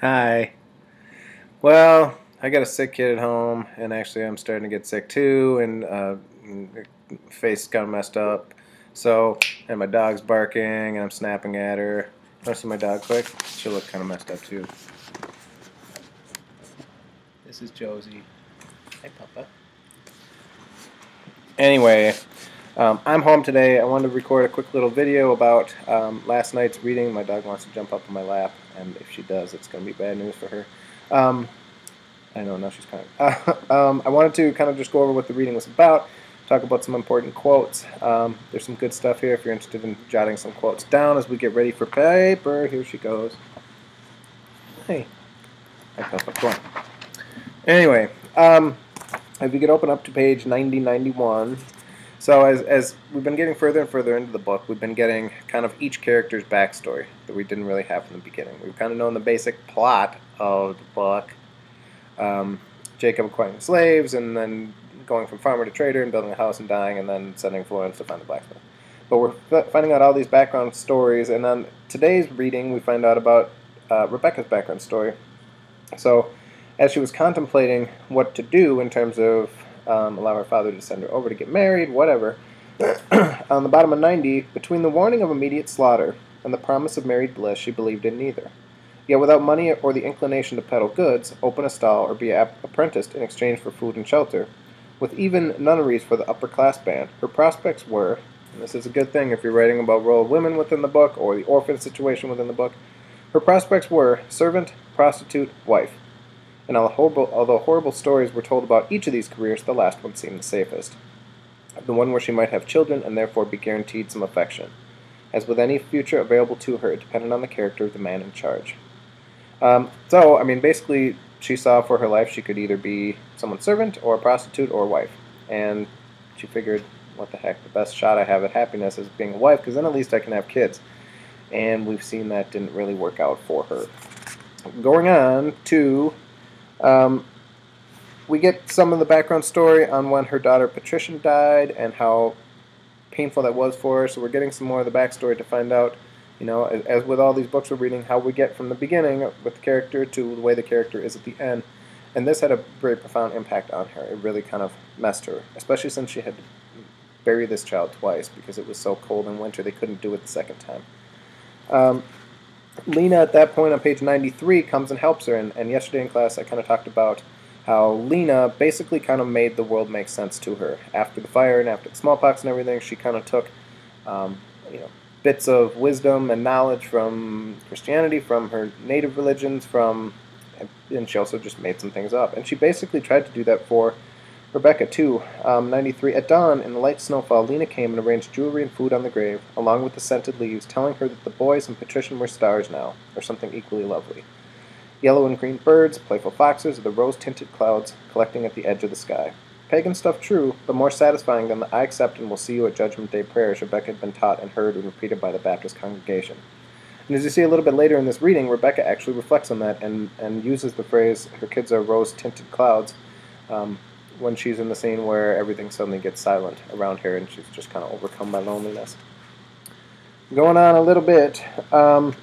Hi. Well, I got a sick kid at home, and actually, I'm starting to get sick too, and face kind of messed up. So, and my dog's barking, and I'm snapping at her. Want to see my dog quick? She'll look kind of messed up too. This is Josie. Hi, Papa. Anyway, I'm home today. I wanted to record a quick little video about last night's reading. My dog wants to jump up in my lap, and if she does, it's going to be bad news for her. I know, now she's crying. I wanted to kind of just go over what the reading was about, talk about some important quotes. There's some good stuff here if you're interested in jotting some quotes down as we get ready for paper. Here she goes. Hey. I felt like going. Anyway, if you could open up to page 9091. So as we've been getting further and further into the book, we've been getting kind of each character's backstory that we didn't really have from the beginning. We've kind of known the basic plot of the book. Jacob acquiring slaves, and then going from farmer to trader, and building a house and dying, and then sending Florence to find the blacksmith. But we're finding out all these background stories, and on today's reading, we find out about Rebecca's background story. So, as she was contemplating what to do in terms of allow her father to send her over to get married, whatever, on the bottom of 90, between the warning of immediate slaughter and the promise of married bliss, she believed in neither. Yet without money or the inclination to peddle goods, open a stall, or be apprenticed in exchange for food and shelter, with even nunneries for the upper class band, her prospects were, and this is a good thing if you're writing about role of women within the book or the orphan situation within the book, her prospects were servant, prostitute, wife. And although horrible stories were told about each of these careers, the last one seemed the safest. The one where she might have children and therefore be guaranteed some affection. As with any future available to her, it depended on the character of the man in charge. So, I mean, basically, she saw for her life she could either be someone's servant or a prostitute or a wife. And she figured, what the heck, the best shot I have at happiness is being a wife, because then at least I can have kids. And we've seen that didn't really work out for her. Going on to, we get some of the background story on when her daughter Patricia died and how painful that was for her. So we're getting some more of the backstory to find out, you know, as with all these books we're reading, how we get from the beginning with the character to the way the character is at the end. And this had a very profound impact on her. It really kind of messed her, especially since she had to bury this child twice because it was so cold in winter they couldn't do it the second time. Lena, at that point on page 93, comes and helps her. And yesterday in class I kind of talked about how Lena basically kind of made the world make sense to her. After the fire and after the smallpox and everything, she kind of took, you know, bits of wisdom and knowledge from Christianity, from her native religions, and she also just made some things up. And she basically tried to do that for Rebecca too. 93. At dawn, in the light snowfall, Lena came and arranged jewelry and food on the grave, along with the scented leaves, telling her that the boys and Patrician were stars now, or something equally lovely. Yellow and green birds, playful foxes, or the rose-tinted clouds collecting at the edge of the sky. Pagan stuff true, but more satisfying than the I accept and will see you at Judgment Day prayers Rebecca had been taught and heard and repeated by the Baptist congregation. And as you see a little bit later in this reading, Rebecca actually reflects on that and uses the phrase, her kids are rose-tinted clouds, when she's in the scene where everything suddenly gets silent around her and she's just kind of overcome by loneliness. Going on a little bit, on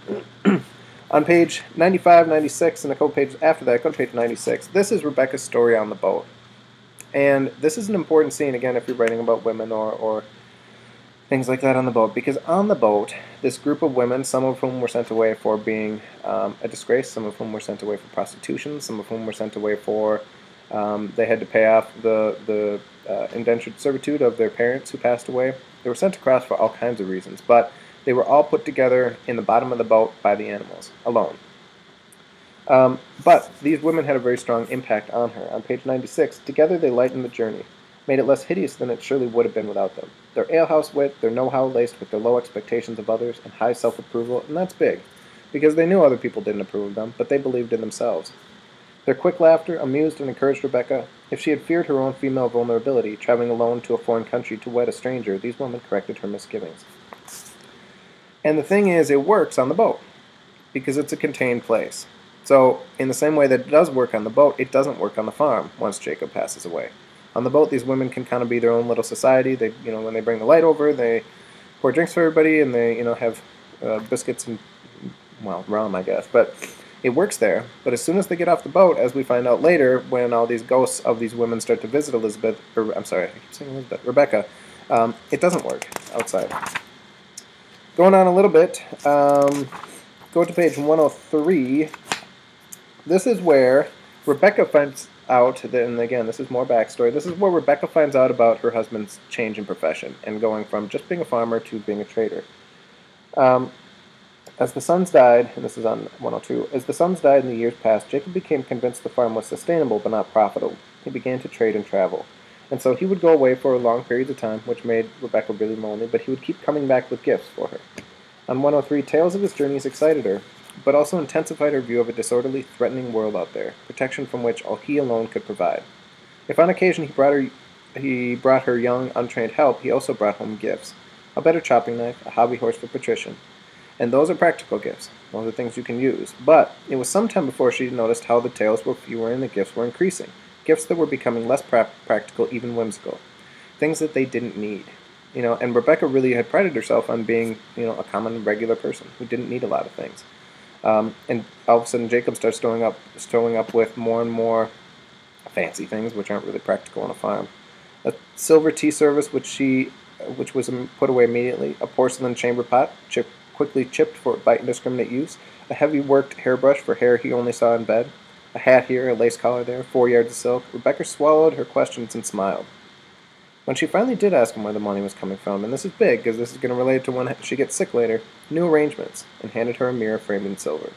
page 95, 96, and a couple pages after that, go to page 96. This is Rebecca's story on the boat. And this is an important scene, again, if you're writing about women or things like that on the boat, because on the boat, this group of women, some of whom were sent away for being a disgrace, some of whom were sent away for prostitution, some of whom were sent away for they had to pay off the indentured servitude of their parents who passed away. They were sent across for all kinds of reasons, but they were all put together in the bottom of the boat by the animals, alone. But these women had a very strong impact on her. On page 96, together they lightened the journey, made it less hideous than it surely would have been without them. Their alehouse wit, their know-how laced with their low expectations of others and high self-approval, and that's big, because they knew other people didn't approve of them, but they believed in themselves. Their quick laughter amused and encouraged Rebecca. If she had feared her own female vulnerability, traveling alone to a foreign country to wed a stranger, these women corrected her misgivings. And the thing is, it works on the boat, because it's a contained place. So, in the same way that it does work on the boat, it doesn't work on the farm once Jacob passes away. On the boat, these women can kind of be their own little society. They, you know, when they bring the light over, they pour drinks for everybody, and they, you know, have biscuits and, well, rum, I guess. But It works there, but as soon as they get off the boat, as we find out later, when all these ghosts of these women start to visit Elizabeth, or I'm sorry, I keep saying Elizabeth, Rebecca, it doesn't work outside. Going on a little bit, go to page 103. This is where Rebecca finds out, and again, this is more backstory, this is where Rebecca finds out about her husband's change in profession and going from just being a farmer to being a trader. As the sons died, and this is on 102, as the sons died in the years past, Jacob became convinced the farm was sustainable but not profitable. He began to trade and travel. And so he would go away for long periods of time, which made Rebecca really lonely, but he would keep coming back with gifts for her. On 103, tales of his journeys excited her, but also intensified her view of a disorderly, threatening world out there, protection from which all he alone could provide. If on occasion he brought her young, untrained help, he also brought home gifts. A better chopping knife, a hobby horse for Patrician. And those are practical gifts. Those are things you can use. But it was some time before she noticed how the tales were fewer and the gifts were increasing. Gifts that were becoming less practical, even whimsical. Things that they didn't need. And Rebecca really had prided herself on being, a common, regular person who didn't need a lot of things. And all of a sudden Jacob starts showing up with more and more fancy things, which aren't really practical on a farm. A silver tea service, which was put away immediately. A porcelain chamber pot, quickly chipped for by indiscriminate use. A heavy worked hairbrush for hair he only saw in bed. A hat here, a lace collar there, 4 yards of silk. Rebecca swallowed her questions and smiled. When she finally did ask him where the money was coming from, and this is big because this is going to relate to when she gets sick later, new arrangements, and handed her a mirror framed in silver.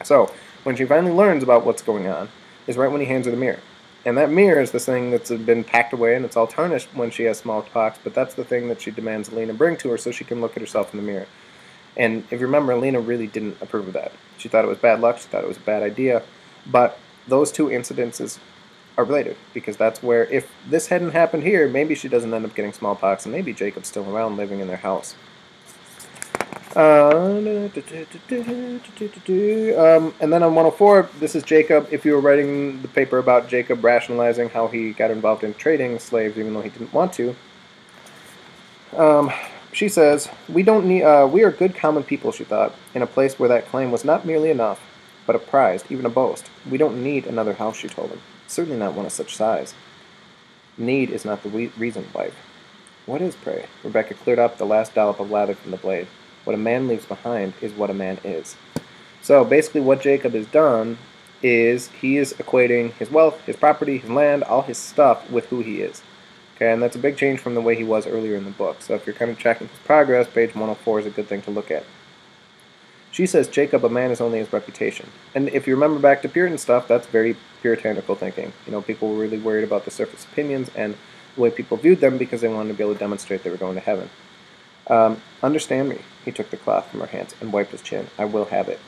So, when she finally learns about what's going on, is right when he hands her the mirror. And that mirror is this thing that's been packed away, and it's all tarnished when she has smallpox, but that's the thing that she demands Lena bring to her so she can look at herself in the mirror. And if you remember, Lena really didn't approve of that. She thought it was bad luck, she thought it was a bad idea, but those two incidences are related, because that's where, if this hadn't happened here, maybe she doesn't end up getting smallpox, and maybe Jacob's still around living in their house. And then on 104, this is Jacob. If you were writing the paper about Jacob rationalizing how he got involved in trading slaves even though he didn't want to, she says, we are good common people, she thought, in a place where that claim was not merely enough, but a prize, even a boast. We don't need another house, she told him. Certainly not one of such size. Need is not the reason, wife. What is, pray? Rebecca cleared up the last dollop of lather from the blade. What a man leaves behind is what a man is. So basically what Jacob has done is he is equating his wealth, his property, his land, all his stuff with who he is. Okay, and that's a big change from the way he was earlier in the book. So if you're kind of tracking his progress, page 104 is a good thing to look at. She says, Jacob, a man is only his reputation. And if you remember back to Puritan stuff, that's very puritanical thinking. People were really worried about the surface opinions and the way people viewed them because they wanted to be able to demonstrate they were going to heaven. Understand me. He took the cloth from her hands and wiped his chin. I will have it.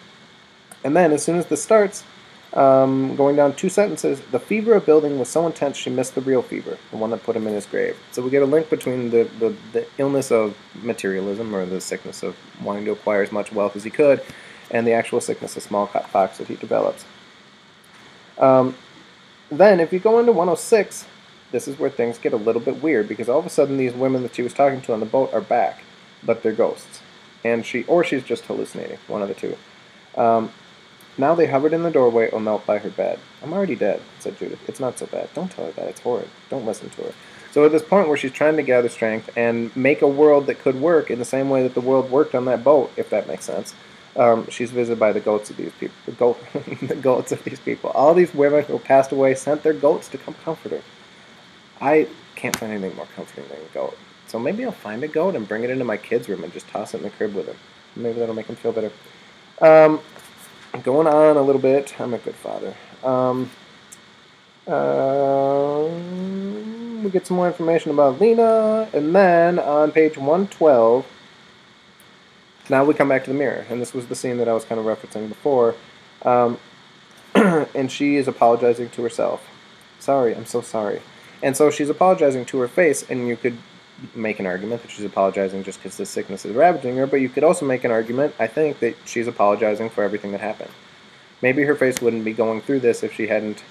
And then, as soon as this starts, going down 2 sentences, the fever of building was so intense she missed the real fever, the one that put him in his grave. So we get a link between the illness of materialism, or the sickness of wanting to acquire as much wealth as he could, and the actual sickness of smallpox that he develops. Then, if you go into 106, this is where things get a little bit weird, because all of a sudden these women that she was talking to on the boat are back, but they're ghosts. And she's just hallucinating, one of the two. Now they hovered in the doorway or knelt by her bed. I'm already dead, said Judith. It's not so bad. Don't tell her that. It's horrid. Don't listen to her. So at this point where she's trying to gather strength and make a world that could work in the same way that the world worked on that boat, if that makes sense, she's visited by the goats of these people. The goats of these people. All these women who passed away sent their goats to come comfort her. I can't find anything more comforting than a goat. So maybe I'll find a goat and bring it into my kid's room and just toss it in the crib with him. Maybe that'll make him feel better. Going on a little bit. I'm a good father. We get some more information about Lena, and then on page 112, now we come back to the mirror, and this was the scene that I was kind of referencing before, and she is apologizing to herself. Sorry, I'm so sorry. And so she's apologizing to her face, and you could make an argument that she's apologizing just because the sickness is ravaging her, but you could also make an argument, I think, that she's apologizing for everything that happened. Maybe her face wouldn't be going through this if she hadn't,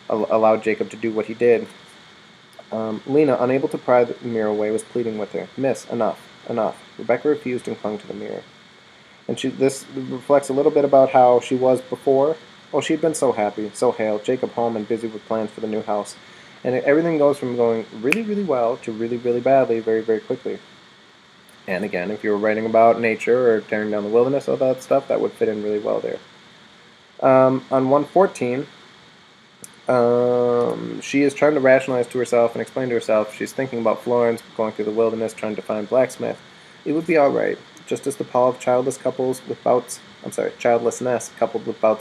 allowed Jacob to do what he did. Lena, unable to pry the mirror away, was pleading with her. Miss, enough, enough. Rebecca refused and clung to the mirror. And this reflects a little bit about how she was before. Oh, she'd been so happy, so hale, Jacob home and busy with plans for the new house. And everything goes from going really, really well to really, really badly very, very quickly. And again, if you were writing about nature or tearing down the wilderness, all that stuff, that would fit in really well there. On 114, she is trying to rationalize to herself and explain to herself she's thinking about Florence going through the wilderness trying to find blacksmith. It would be all right, just as the pall of childlessness coupled with bouts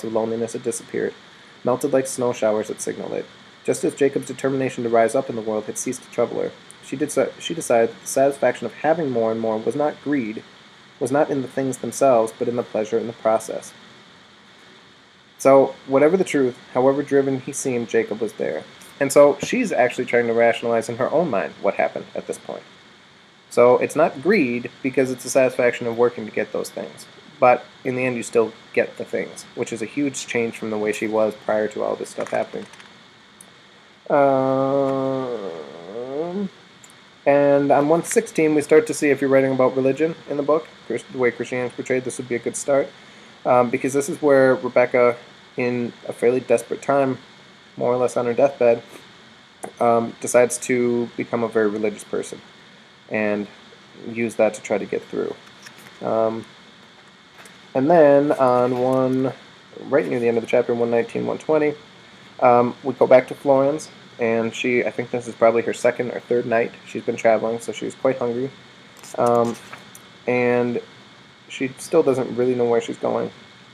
of loneliness had disappeared, melted like snow showers that signaled it. Just as Jacob's determination to rise up in the world had ceased to trouble her, she decided that the satisfaction of having more and more was not greed, was not in the things themselves, but in the pleasure in the process. So, whatever the truth, however driven he seemed, Jacob was there. And so she's actually trying to rationalize in her own mind what happened at this point. So it's not greed because it's the satisfaction of working to get those things. But in the end, you still get the things, which is a huge change from the way she was prior to all this stuff happening. And on 116, we start to see, if you're writing about religion in the book, the way Christianity is portrayed, this would be a good start. Because this is where Rebecca, in a fairly desperate time, more or less on her deathbed, decides to become a very religious person and use that to try to get through. And then on right near the end of the chapter, 119, 120, we go back to Florence, and I think this is probably her second or third night she's been traveling, so she's quite hungry. And she still doesn't really know where she's going,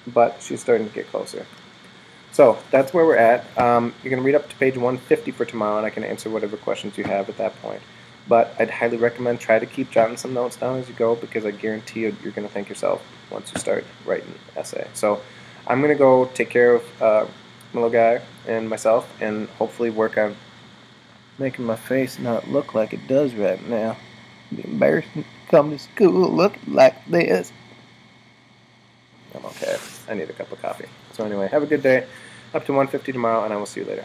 but she's starting to get closer. So that's where we're at. You're going to read up to page 150 for tomorrow, and I can answer whatever questions you have at that point. But I'd highly recommend try to keep jotting some notes down as you go, because I guarantee you're going to thank yourself once you start writing an essay. So I'm going to go take care of my little guy and myself, and hopefully work on making my face not look like it does right now. It'd be embarrassing to come to school looking like this. I'm okay. I need a cup of coffee. So anyway, have a good day. Up to 150 tomorrow, and I will see you later.